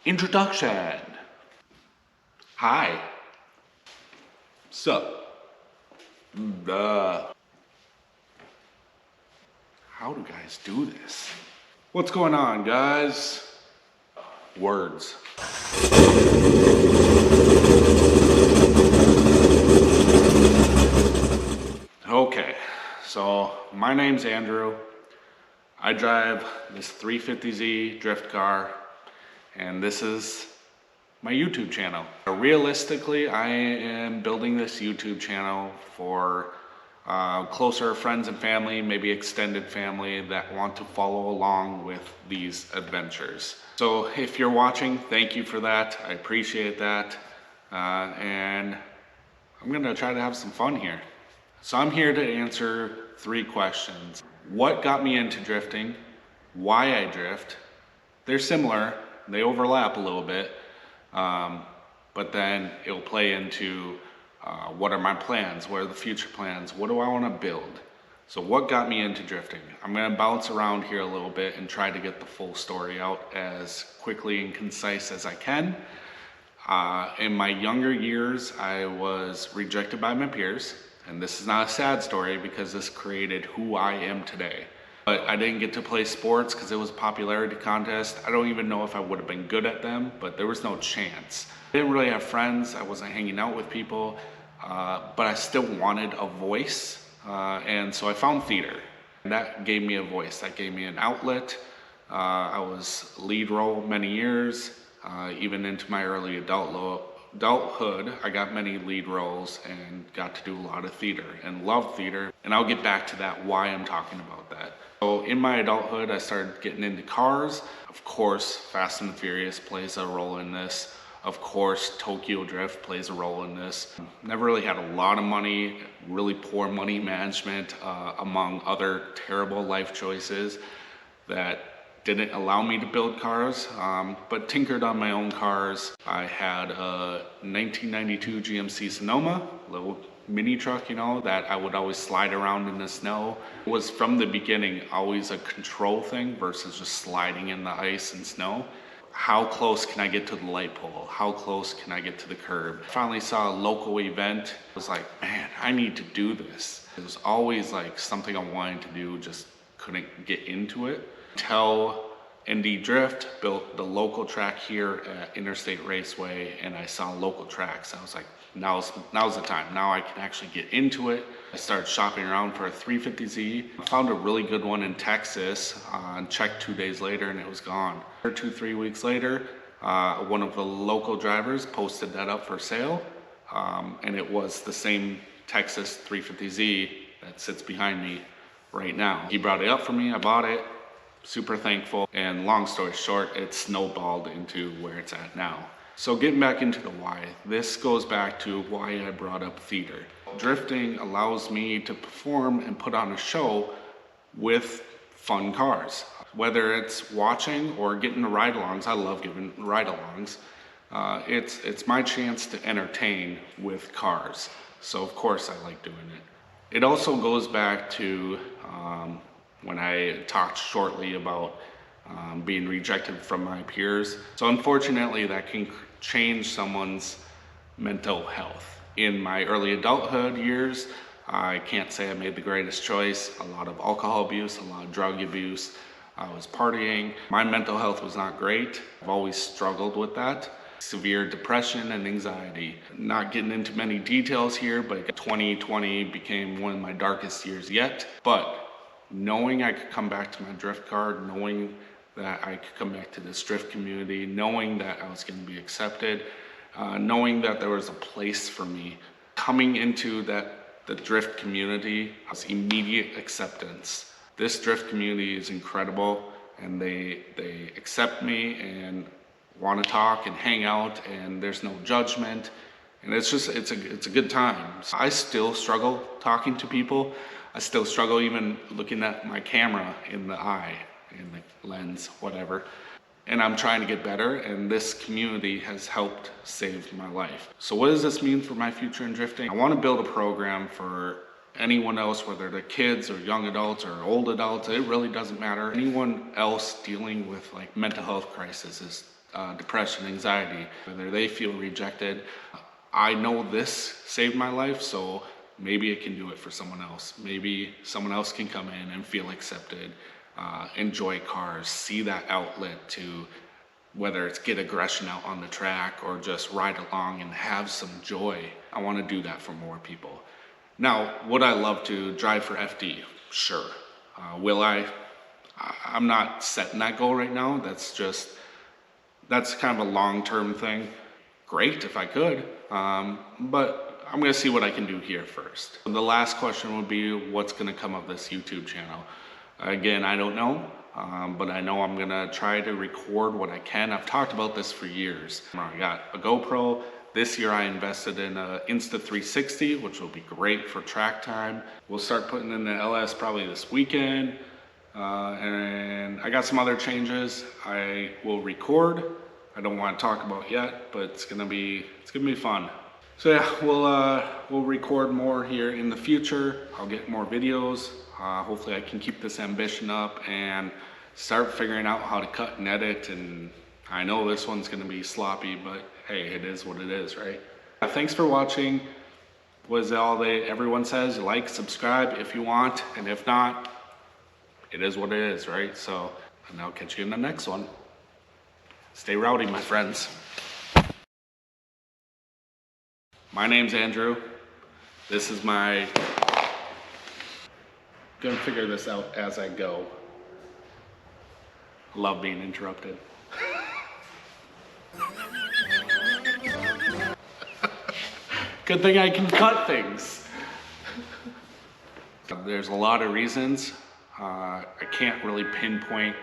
Introduction. Hi. Sup? How do guys do this? What's going on, guys? Words. Okay, so my name's Andrew. I drive this 350Z drift car, and this is my YouTube channel. Realistically, I am building this YouTube channel for closer friends and family, maybe extended family that want to follow along with these adventures. So if you're watching, thank you for that. I appreciate that. And I'm gonna try to have some fun here. So I'm here to answer 3 questions. What got me into drifting? Why I drift? They're similar, they overlap a little bit, but then it'll play into what are my plans? What are the future plans? What do I want to build? So what got me into drifting? I'm going to bounce around here a little bit and try to get the full story out as quickly and concise as I can. In my younger years, I was rejected by my peers. And this is not a sad story because this created who I am today. But I didn't get to play sports because it was a popularity contest. I don't even know if I would have been good at them, but there was no chance. I didn't really have friends. I wasn't hanging out with people, but I still wanted a voice. And so I found theater. And that gave me a voice. That gave me an outlet. I was lead role many years, even into my early adulthood. I got many lead roles and got to do a lot of theater and loved theater. And I'll get back to that, why I'm talking about that. So in my adulthood, I started getting into cars. Of course, Fast and Furious plays a role in this. Of course, Tokyo Drift plays a role in this. Never really had a lot of money, really poor money management, among other terrible life choices that didn't allow me to build cars, but tinkered on my own cars. I had a 1992 GMC Sonoma, little mini truck, you know, that I would always slide around in the snow. It was from the beginning always a control thing versus just sliding in the ice and snow. How close can I get to the light pole? How close can I get to the curb? Finally saw a local event. I was like, man, I need to do this. It was always like something I wanted to do, just couldn't get into it. Until ND Drift built the local track here at Interstate Raceway, and I saw local tracks. I was like, now's the time. Now I can actually get into it. I started shopping around for a 350Z. I found a really good one in Texas, checked 2 days later and it was gone. 2-3 weeks later, one of the local drivers posted that up for sale, and it was the same Texas 350Z that sits behind me right now. He brought it up for me, I bought it. Super thankful, and long story short, it snowballed into where it's at now. So getting back into the why, this goes back to why I brought up theater. Drifting allows me to perform and put on a show with fun cars. Whether it's watching or getting the ride-alongs, I love giving ride-alongs. It's my chance to entertain with cars. So of course I like doing it. It also goes back to when I talked shortly about being rejected from my peers. So unfortunately that can change someone's mental health. In my early adulthood years, I can't say I made the greatest choice. A lot of alcohol abuse, a lot of drug abuse. I was partying. My mental health was not great. I've always struggled with that. Severe depression and anxiety. Not getting into many details here, but 2020 became one of my darkest years yet. But knowing I could come back to my drift car, knowing that I could come back to this drift community, knowing that I was going to be accepted, knowing that there was a place for me. Coming into the drift community was immediate acceptance. This drift community is incredible, and they accept me and want to talk and hang out, and there's no judgment, and it's a good time. I still struggle talking to people. I still struggle even looking at my camera in the eye, in the lens, whatever. And I'm trying to get better, and this community has helped save my life. So what does this mean for my future in drifting? I want to build a program for anyone else, whether they're kids or young adults or old adults, it really doesn't matter. Anyone else dealing with like mental health crises, depression, anxiety, whether they feel rejected, I know this saved my life, so maybe it can do it for someone else. Maybe someone else can come in and feel accepted, enjoy cars, see that outlet to whether it's get aggression out on the track or just ride along and have some joy. I want to do that for more people. Now, would I love to drive for FD? Sure. Will I? I'm not setting that goal right now. That's kind of a long-term thing. Great if I could, but I'm gonna see what I can do here first. The last question would be, what's gonna come of this YouTube channel? Again, I don't know, but I know I'm gonna try to record what I can. I've talked about this for years. I got a GoPro. This year I invested in a Insta360, which will be great for track time. We'll start putting in the LS probably this weekend. And I got some other changes I will record. I don't want to talk about yet, but it's gonna be fun. So yeah, we'll record more here in the future. I'll get more videos. Hopefully I can keep this ambition up and start figuring out how to cut and edit. And I know this one's gonna be sloppy, but hey, it is what it is, right? Thanks for watching. Was all everyone says, like, subscribe if you want, and if not, it is what it is, right? So, and I'll catch you in the next one. Stay rowdy, my friends. My name's Andrew. This is my... Gonna figure this out as I go. Love being interrupted. Good thing I can cut things. There's a lot of reasons. I can't really pinpoint